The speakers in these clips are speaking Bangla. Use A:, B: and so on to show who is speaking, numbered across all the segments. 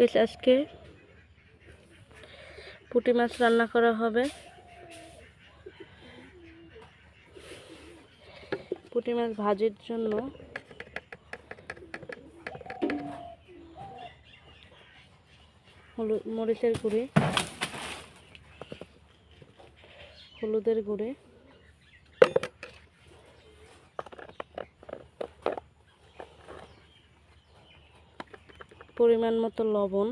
A: গাইস আজকে পুঁটি মাছ রান্না করা হবে। পুঁটি মাছ ভাজির জন্য মরিচের গুঁড়ি, হলুদের গুঁড়ি, পরিমাণ মতো লবণ,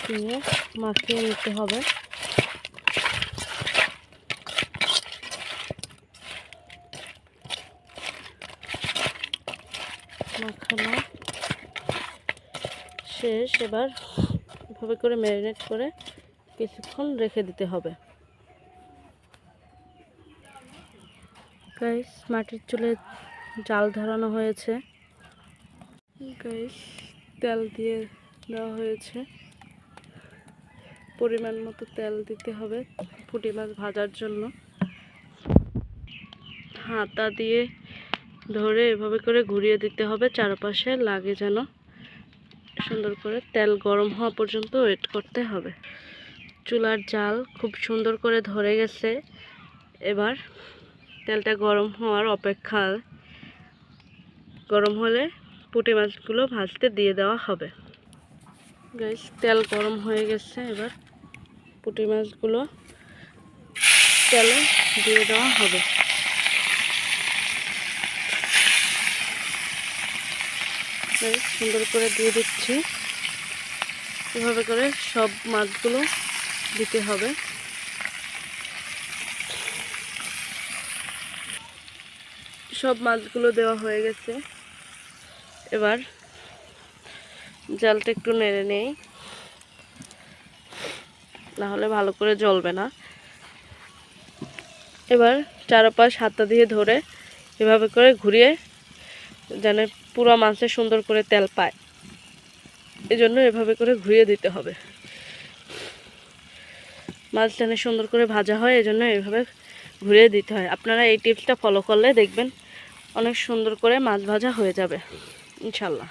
A: দিয়ে মাখিয়ে নিতে হবে। মাখানো শেষ। এবার এভাবে করে ম্যারিনেট করে কিছুক্ষণ রেখে দিতে হবে। গাইস মাটির চুলে জাল ধরানো হয়েছে। গাইস তেল দিয়ে দেওয়া হয়েছে। পরিমাণ মতো তেল দিতে হবে পুঁটি মাছ ভাজার জন্য। হাতা দিয়ে ধরে এভাবে করে ঘুরিয়ে দিতে হবে, চারপাশে লাগে যেন। সুন্দর করে তেল গরম হওয়া পর্যন্ত ওয়েট করতে হবে। চুলার জাল খুব সুন্দর করে ধরে গেছে। এবার তেলটা গরম হওয়ার অপেক্ষা। গরম হলে পুঁটি মাছগুলো ভাজতে দিয়ে দেওয়া হবে। গাইস তেল গরম হয়ে গেছে। এবার পুঁটি মাছগুলো তেলে দিয়ে দেওয়া হবে। সুন্দর করে দিয়ে দিচ্ছি। এভাবে করে সব মাছগুলো দিতে হবে। সব মাছগুলো দেওয়া হয়ে গেছে। এবার জালটা একটু নেড়ে নেই, না হলে ভালো করে জ্বলবে না। এবার চারপাশ হাতা দিয়ে ধরে এভাবে করে ঘুরিয়ে যেন পুরো মাছে সুন্দর করে তেল পায়, এজন্য এভাবে করে ঘুরিয়ে দিতে হবে। মাছ যেন সুন্দর করে ভাজা হয়, এজন্য এভাবে ঘুরিয়ে দিতে হয়। আপনারা এই টিপসটা ফলো করলে দেখবেন অনেক সুন্দর করে মাছ ভাজা হয়ে যাবে ইনশাল্লাহ।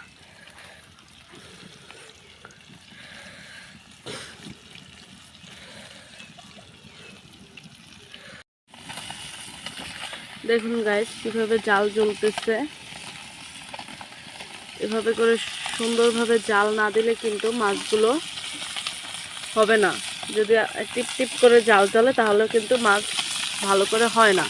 A: দেখুন গাইস কিভাবে জাল জ্বলতেছে। এভাবে করে সুন্দরভাবে জাল না দিলে কিন্তু মাছগুলো হবে না। যদি টিপ টিপ করে জাল জ্বলে তাহলে কিন্তু মাছ ভালো করে হয় না।